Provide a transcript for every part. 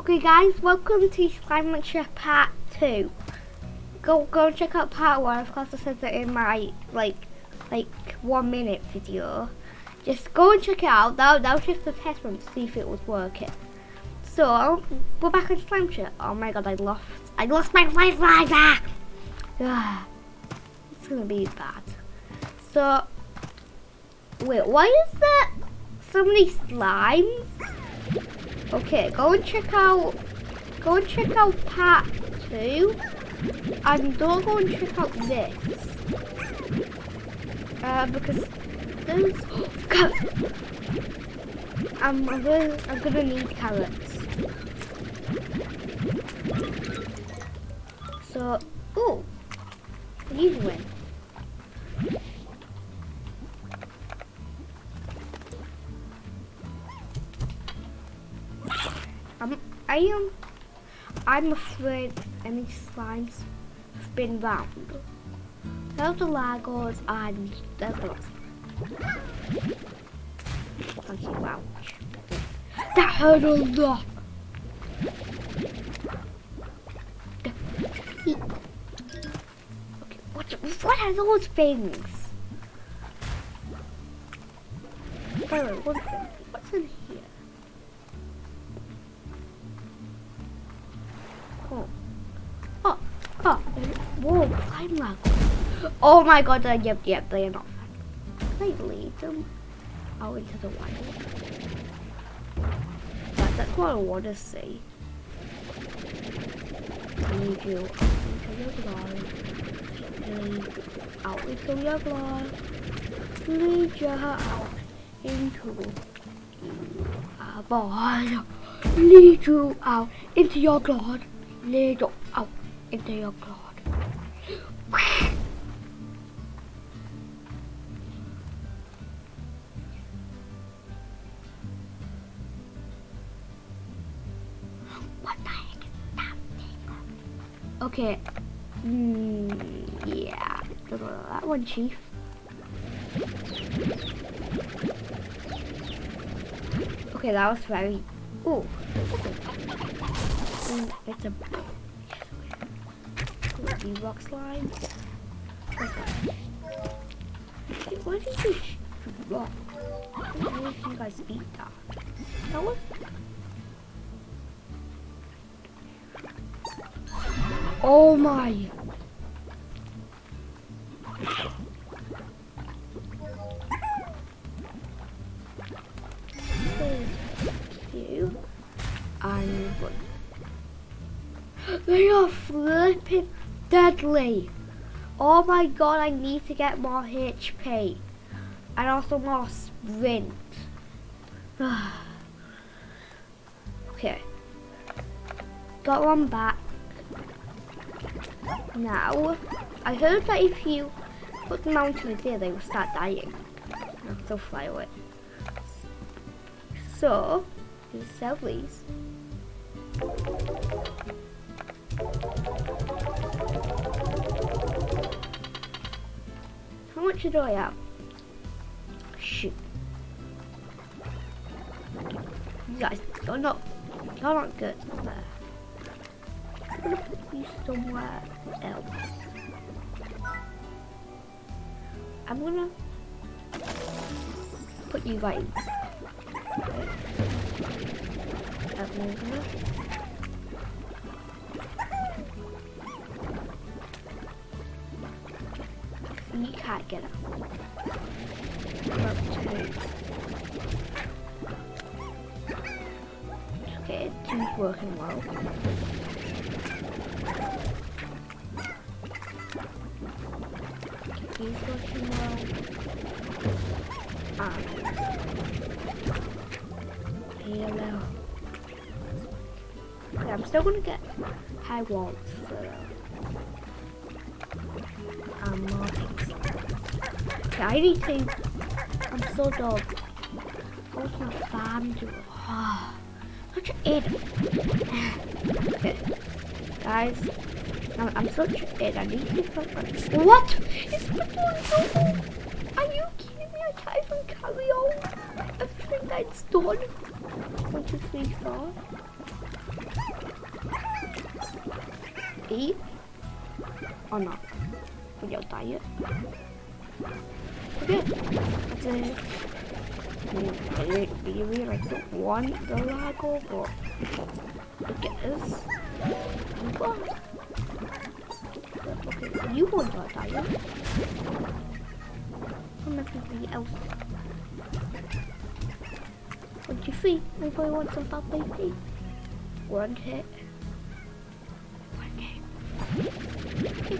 Okay guys, welcome to Slime Lecture Part 2. Go and check out Part 1. Of course I said that in my like 1 minute video. Just go and check it out. That was just a test run to see if it was working. So we're back on Slime Lecture. Oh my god, I lost my flashlight. It's gonna be bad. So wait, why is there so many slimes? Okay, go and check out part 2 and don't go and check out this because there's I'm gonna need carrots. So what are you doing? I'm afraid any slimes spin round. There's the Lagos and there's the last one. Thank you, wow. That hurt a lot. Okay, what are those things? What's in here? Whoa, climb lag. Oh my god, yep, they are not fun. Can I lead them out into the wild? That's what I want to see. Lead you out into your blood. Lead you out into your blood. Lead you out into your blood. Lead you out into your blood. What the heck is that thing? Okay. Yeah. That one, Chief. Okay, that was very. Ooh. It's a. The rock slime. Why did you rock? Why did you guys beat that? That was. Oh my! You and one. They are flipping deadly. Oh my god, I need to get more HP and also more sprint. Okay, got one back. Now, I heard that if you put them out into the air, they will start dying. They'll fly away. So, let's sell these. How much do I have? Shoot. You guys, you're not good there. I'm gonna put you somewhere else. I'm gonna put you right. Okay. You can't get up. Okay, two's working well. He's working well. Hello. Okay, I'm still gonna get high walls for more things. Okay, I need to. I'm so dumb. What's my farm do? Such an idiot. Okay, guys. I'm such an idiot. I need to put. What? It's so. Are you kidding me? I can't even carry on everything that's done. 1, 2, 3, 4. Eat or not with your diet. Okay, that's it. I really like don't want the lago, but I guess. Okay, you want your diet. I'm everybody else. 23, anybody want some bad baby? One hit. One hit. Okay.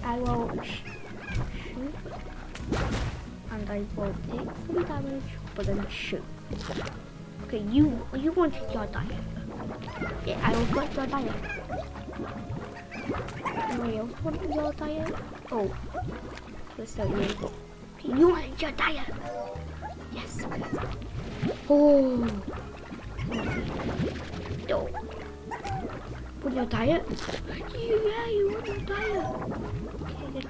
I will shoot. And I will take some damage, but then shoot. Okay, you wanted your diet. Yeah, I will put your diet. Anybody else want your diet? Oh, that's not you. Okay, you wanted your diet. Yes. Oh. No. Want your diet? Yeah, you want your diet. Okay,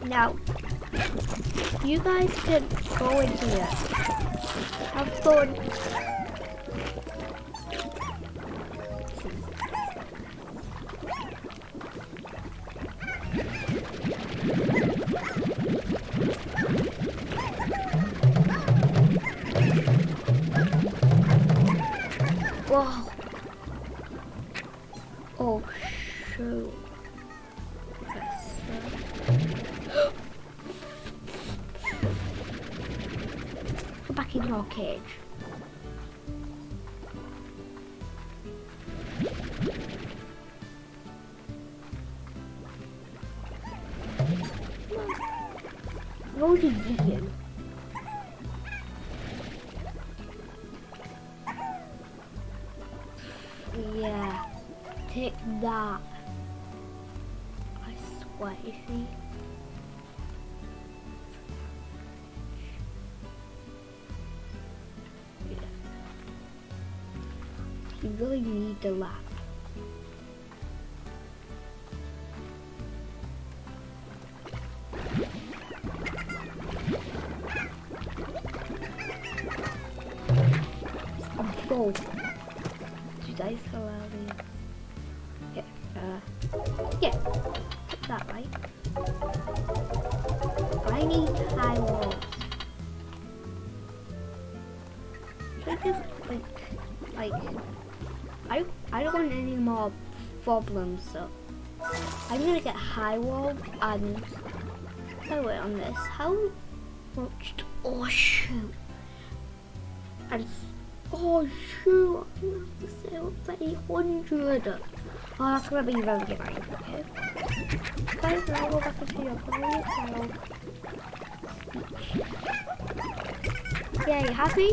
now, you guys can go into it. Have fun. Whoa. Oh, shoot. Go back in your cage. I've already eaten. Yeah, take that. I swear, you see. Yeah. You really need the lap. I'm full. Dice allowing. Yeah, that right. I need high walls. Should I just I don't want any more problems, so I'm gonna get high wall and by the way on this. How much? Oh shoot! And oh shoot, I'm gonna have to save up to 800. Oh, that's gonna be really annoying, okay? Guys, now go back into your body, so... Yay, happy?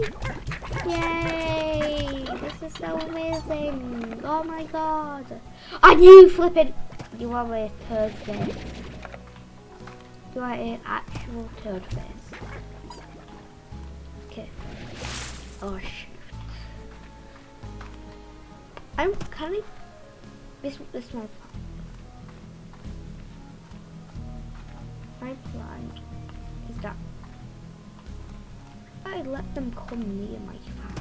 Yay! This is so amazing! Oh my god! And you flipping! You are a third face. You are an actual third face. Okay. Oh shit. I'm kind of this one. My plan is that I let them come near my farm.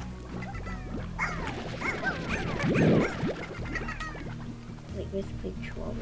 Like basically troll.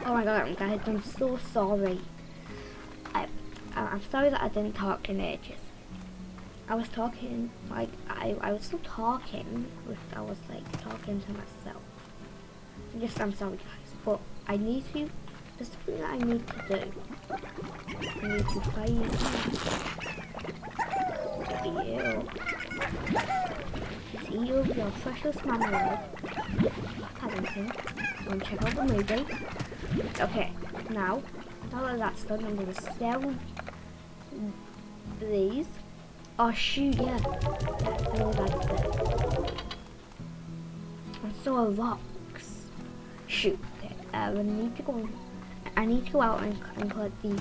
Oh my god, guys, I'm so sorry. I'm sorry that I didn't talk in ages. I was talking, like, I was still talking, I was like talking to myself. I'm sorry guys, but I need to, there's something that I need to do. I need to play you. See you, your precious marmalade. Paddington. Want to check out the movie. Okay, now that that's done, I'm going to sell these. Oh shoot, yeah. Really bad at it. And so are rocks. Shoot. Okay, I need to go out and collect these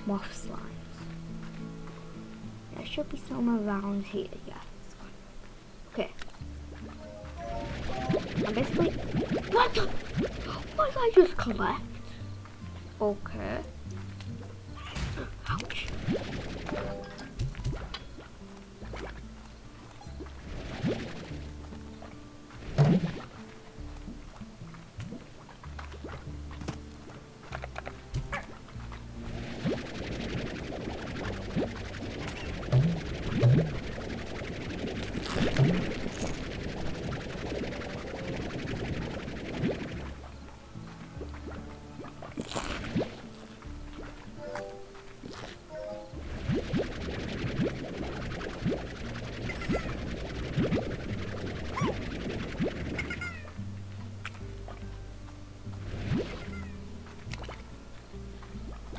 moth slimes. There should be some around here, yes. Okay. And basically, what did I just collect? Okay. Ouch.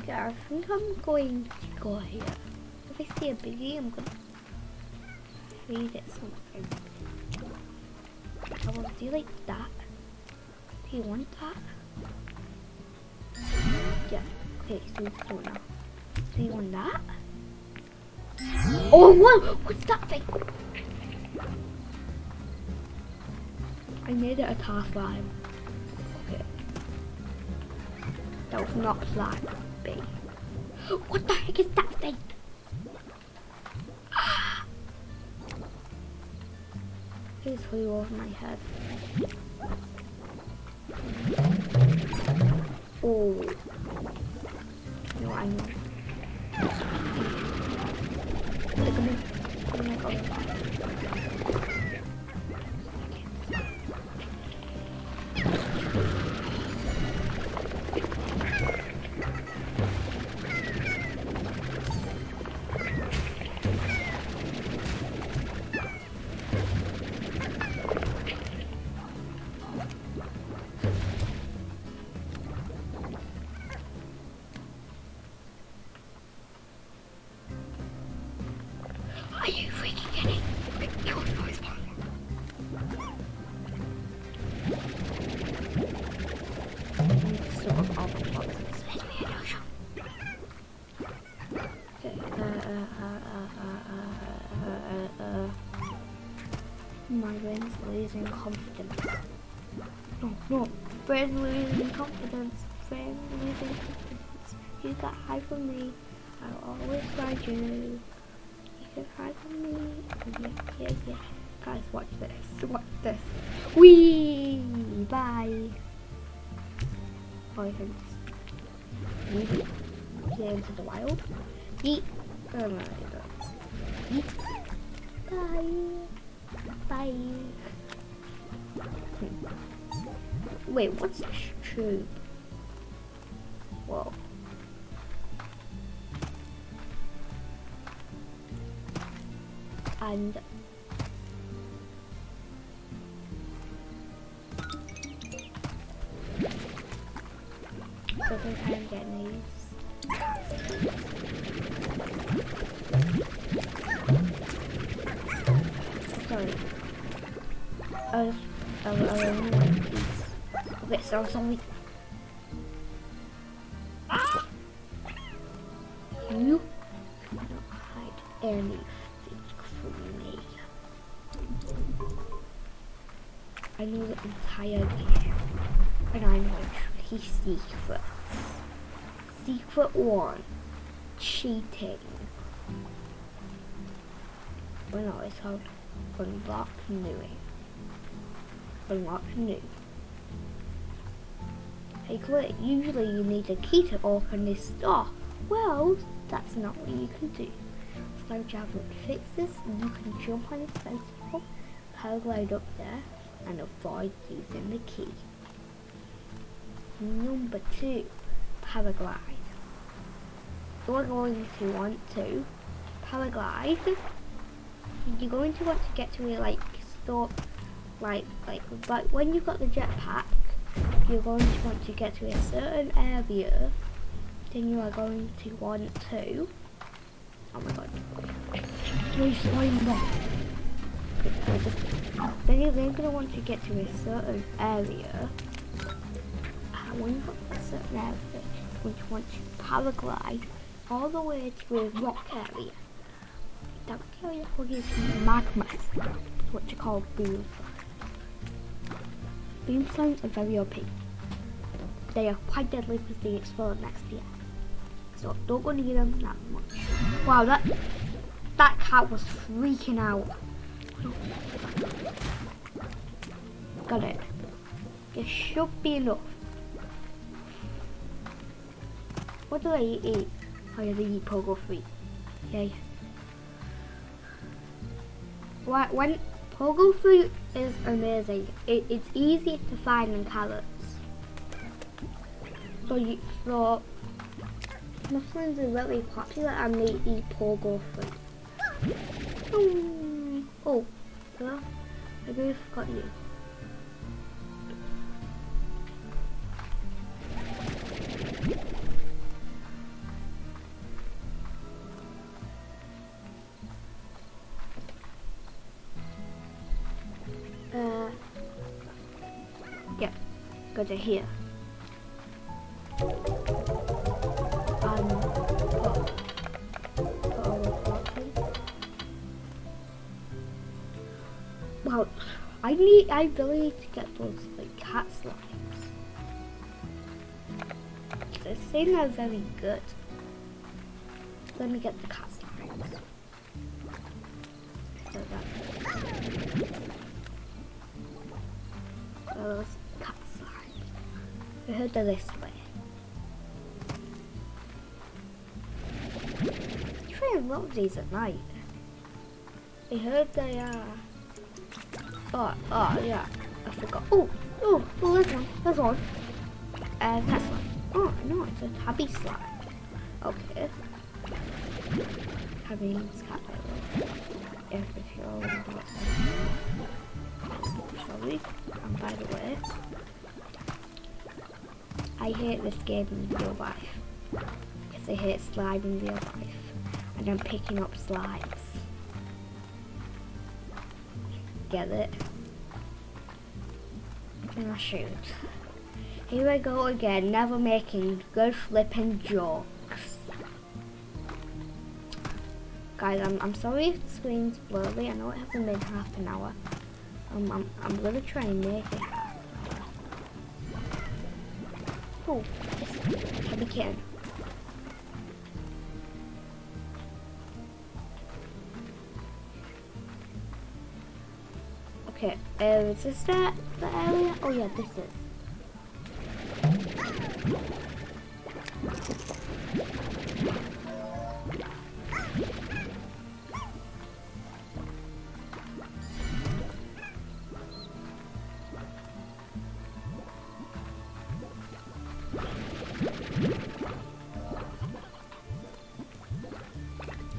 I think I'm going to go here. If I see a biggie, I'm going to feed it something. Oh, do you like that? Do you want that? Yeah. Okay, so let's do it now. Do you want that? Oh, what? What's that thing? I made it a tar slime. Okay. That was not slime. What the heck is that thing? It flew over my head. Oh. No, I know. Oh my god. Are you freaking kidding? Your noise bomb. Sort of all the boxes. My brain's losing confidence. No. Brain's losing confidence. Brain's losing confidence. You got high from me. I'll always find you. Hi from me. Yeah. Guys, watch this. Whee! Bye. Oh, I can just leave it. Get into the wild. Yeet. Oh my god. Yeet. Bye. Wait, what's this tube? Whoa. And so I'm getting these. Sorry. I only want these. Okay, so sorry. You cannot hide anything from me. I know the entire game, and I know three secrets. Secret 1, cheating. Well, no, it's called unlock new. Unlock new. Hey Clay, usually you need a key to open this door. Well, that's not what you can do. Slow Java fixes, you can jump on his bicycle, paraglide up there, and avoid using the key. Number 2, paraglide. You're going to want to paraglide. You're going to want to get to a but when you've got the jetpack, you're going to want to get to a certain area. Then you are going to want to. Oh my god! Please slime off. Then you're going to want to get to a certain area. And when you've got that certain area, you're going to want to paraglide all the way to a rock area. That area will give you magma, what you call boom. Boom stones are very OP. They are quite deadly because they explode next to you. So don't go near them that much. Wow, that cat was freaking out. Got it. It should be enough. What do they eat? Oh yeah, they eat pogo fruit. Yay. When pogo fruit is amazing. It's easy to find in carrots. So Muslims are really popular and they eat pogo fruit. Oh, hello? Maybe I forgot you. Yeah, go to here. Well, I really need to get those like cat slimes. They seem they're very good. Let me get the cat slimes. So those cat slimes. I heard they're this way. Try and load these at night. I heard they are. Oh yeah, I forgot. Oh, there's one. Cat slime. Oh no, it's a tabby slime. Okay. Tabby's cat level. If you're sorry. And by the way, I hate this game in real life. Because I hate slime in real life. And I'm picking up slimes. Get it? Oh shoot. Here I go again, never making good flipping jokes. Guys, I'm sorry if the screen's blurry. I know it hasn't been half an hour. I'm gonna try and make it half an hour. Oh, tabby kitten. Okay, is this the area? Oh yeah, this is.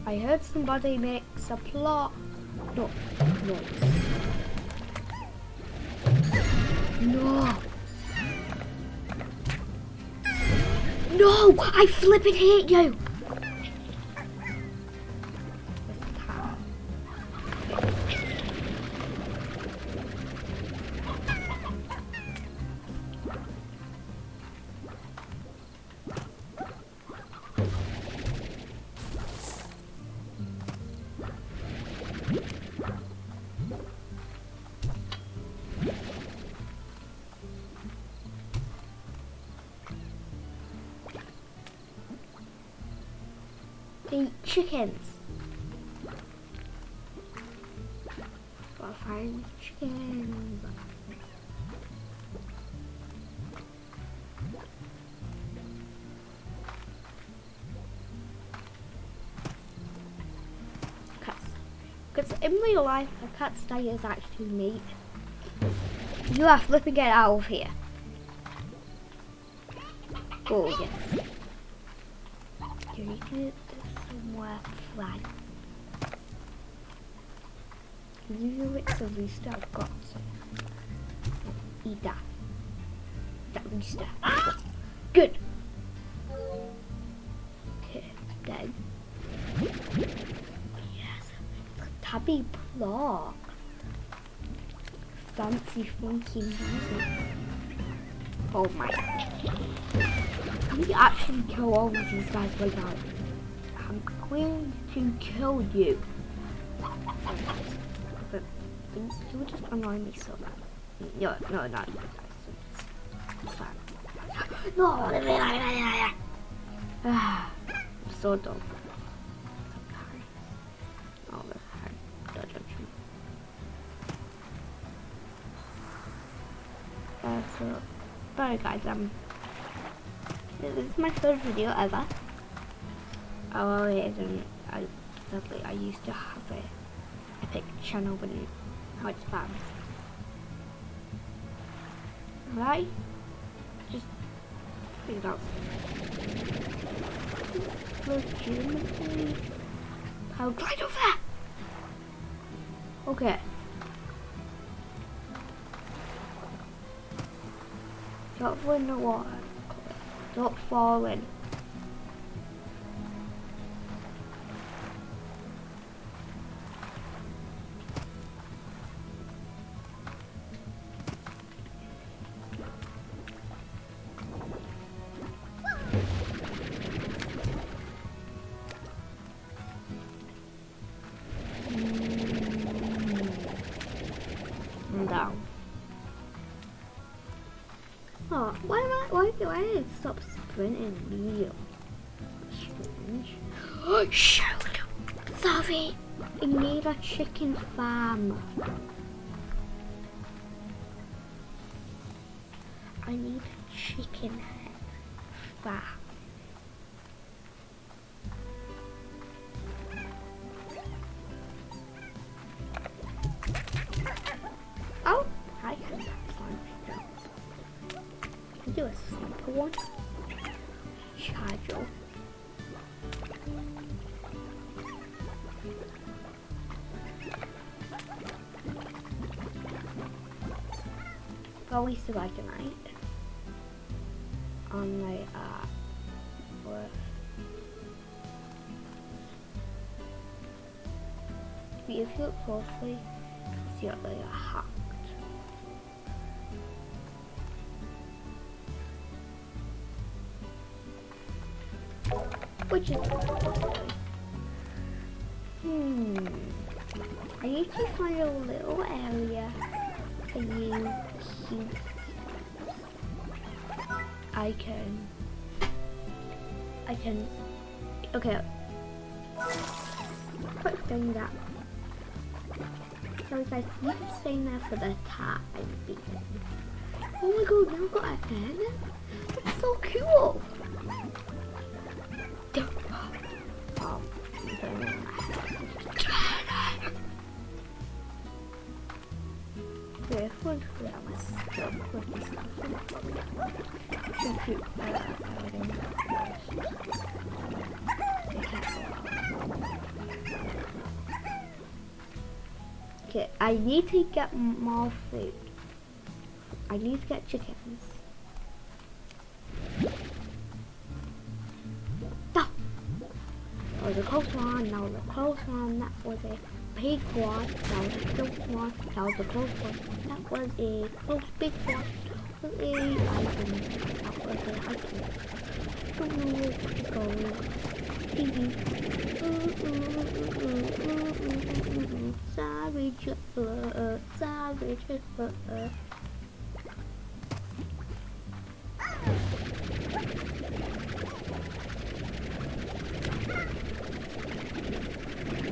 I heard somebody makes a plot. No. No, I flipping hate you. Eat chickens. Gotta find chickens. Because in real life, a cat stay is actually neat. You are flipping get out of here. Oh, yes. You need to do somewhere flat. You it's the rooster I've got. Eat that. That rooster. Good. Okay, then. Yes. Tabby block. Fancy funky music. Oh my. You actually kill all of these guys right now. I'm going to kill you. But you would just annoy me so bad. No, not you guys. It's fine. No! I'm so dumb. Oh, don't judge me. So, sorry guys, this is my third video ever. Oh, it isn't. I used to have a epic channel, but now it's banned. Right? Just figure it out. Legitimately. I'll glide over! Okay. Don't fall in the water. Don't fall in. I'm down. Oh, why did I stop sprinting immediately? Strange. Oh, shoot! Sorry! I need a chicken farm. I need a chicken farm. Oh, I can do a simple one. Charger. Probably survive tonight. On my if you look closely, see what they are hacked. Which is I need to find a little area for you. I can. Okay. Quick thing that. So guys, you can stay there for the time being. Oh my god, now I've got a pen. That's so cool. Okay, I need to get more food. I need to get chickens. That was a close one, that was a close one, that was a big one, that was a close one, that was a close one, that was a close big one, that was a hiking, that was a hiking. Savage, savage,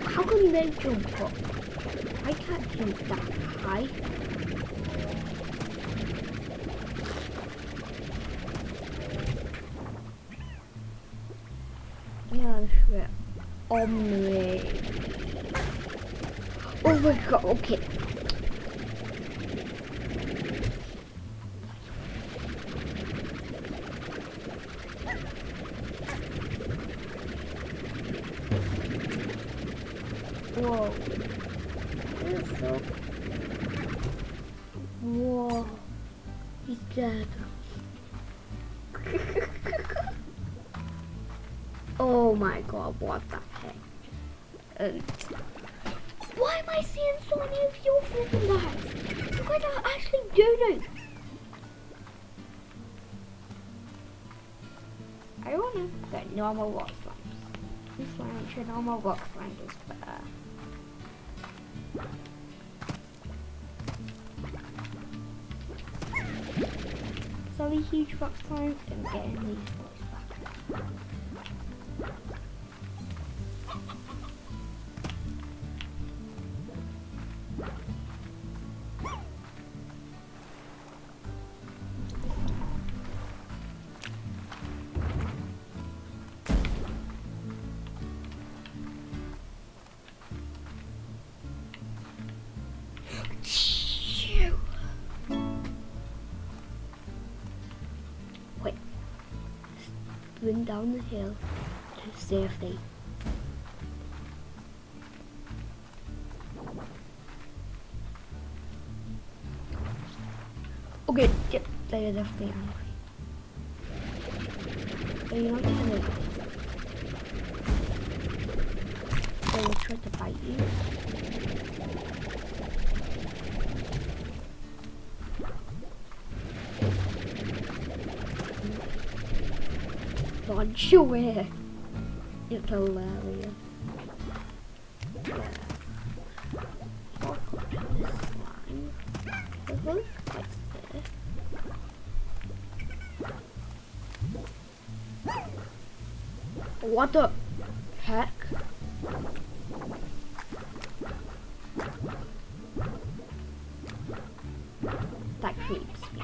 how can they jump up? I can't jump that high. Yeah, shit. On me. my god, okay. Whoa. This is so... Whoa. He's dead. Oh my god, what the heck? Why am I seeing so many of your flipping guys? You guys are actually doing. I wanna get normal rock slimes. This one, I'm sure normal rock slime is better. So these huge rock slimes and getting these boys back. Wait, sprint down the hill to safety. Okay, yep, they are definitely angry. But you're not gonna live. They will try to bite you. Launch away. It's hilarious. Yeah. Walk up to this slime. There's one place there. What the heck? That creeps me.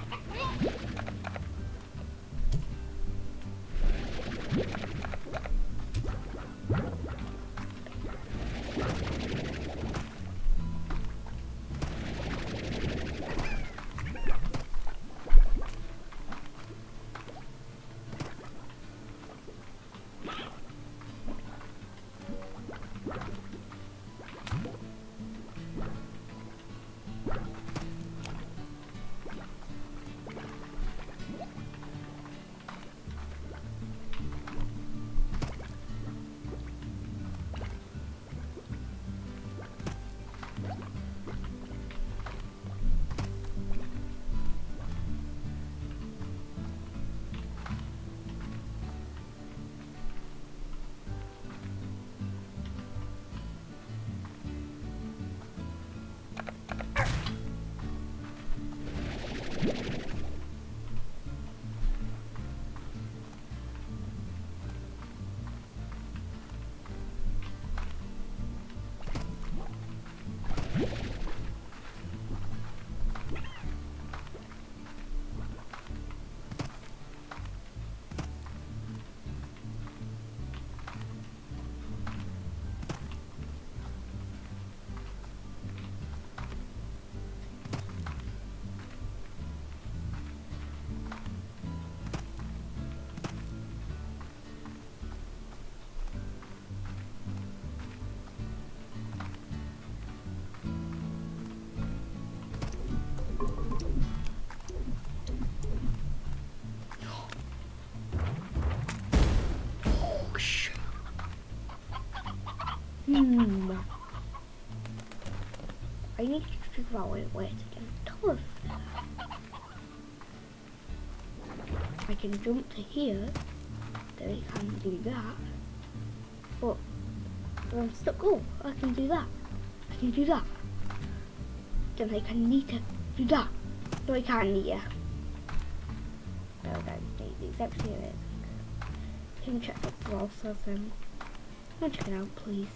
I need to figure out where to get on top of that. I can jump to here, then I can do that. But I'm stuck. Oh, I can do that. I can do that. Then I can need to do that. No, I can't need ya. No, I don't need the exact same thing. Can you check out the wall so then? Come check it out, please.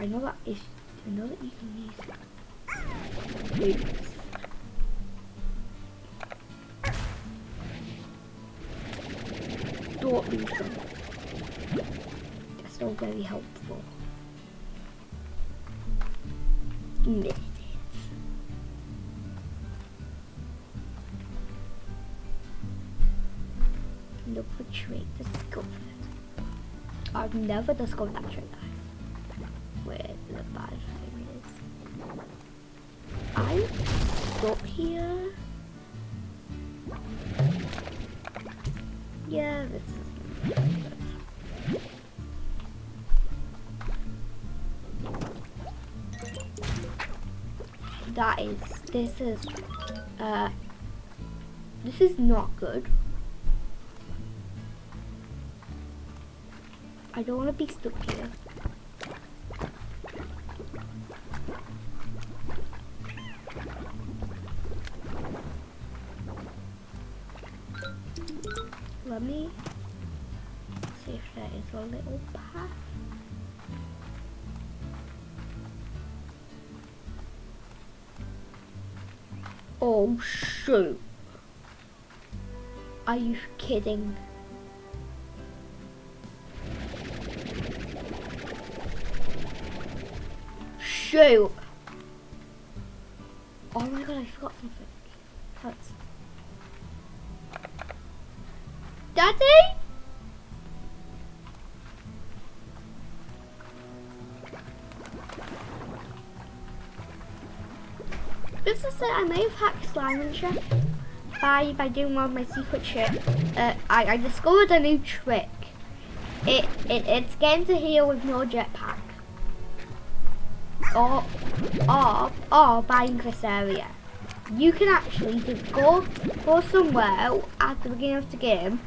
I know that you can use boots. Don't lose them. They're still very helpful. missed it. Look for trick discovered. I've never discovered that trick, guys. Where the bad thing is. I'm stuck here. Yeah, this is good. This is not good. I don't want to be stuck here. Let me see if there is a little path. Oh shoot. Are you kidding? Shoot. Oh my god, I forgot something. That's... Daddy? Just to say, I may have hacked Slime and Chef by doing one of my secret shit. I discovered a new trick. It's getting to here with no jetpack. Or buying this area. You can actually just go somewhere at the beginning of the game.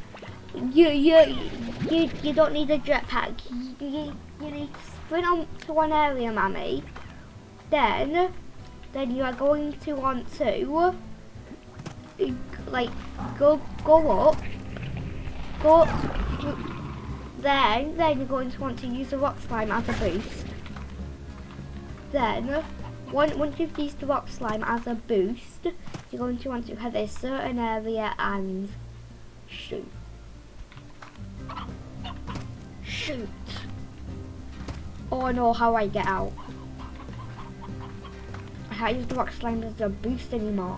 You don't need a jetpack. You need to sprint on to one area, Mammy. Then you are going to want to like go up. Then you're going to want to use the rock slime as a boost. Then once you've used the rock slime as a boost, you're going to want to head a certain area and shoot. Shoot. Oh no, how I get out. I can't use the rock slime as a boost anymore.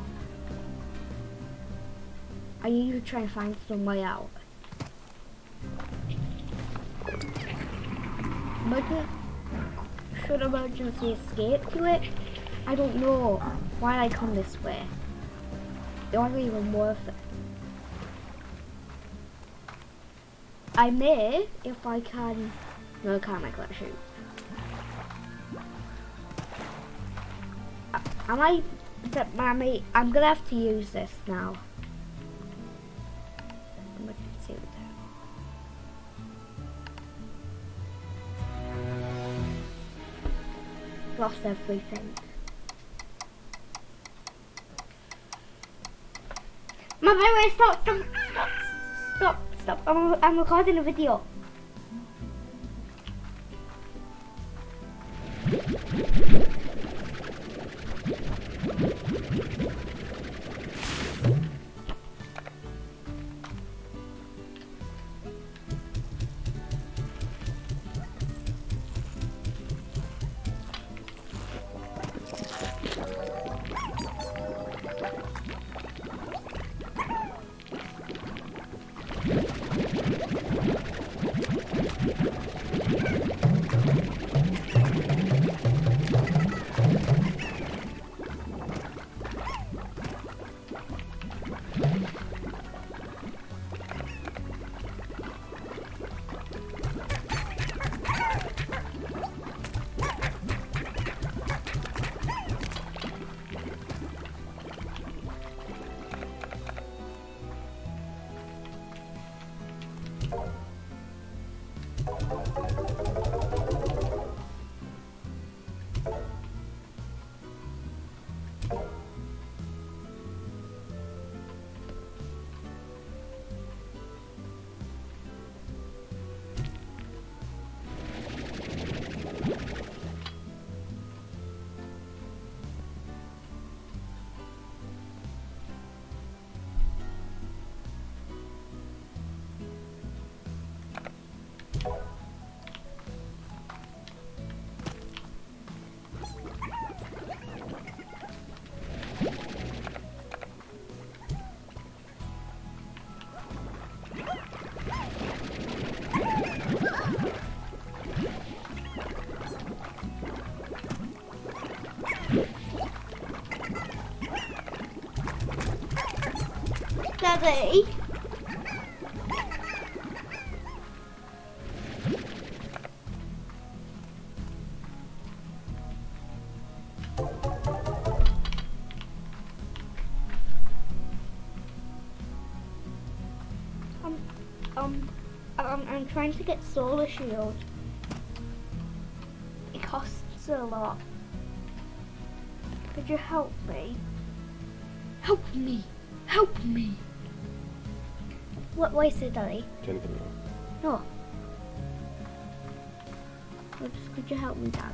I need to try and find some way out. Should emergency escape to it? I don't know. Why did I come this way? It wasn't even worth it. I may, if I can... No, I can't make that shoot. Mammy, I'm gonna have to use this now. I'm gonna see what that. Lost everything. Wait, stop. I'm recording a video. Daddy. I'm trying to get solar shield. It costs a lot. Could you help me? Help me! Help me! What is it, Daddy? Anything else? No. Could you help me, Dad?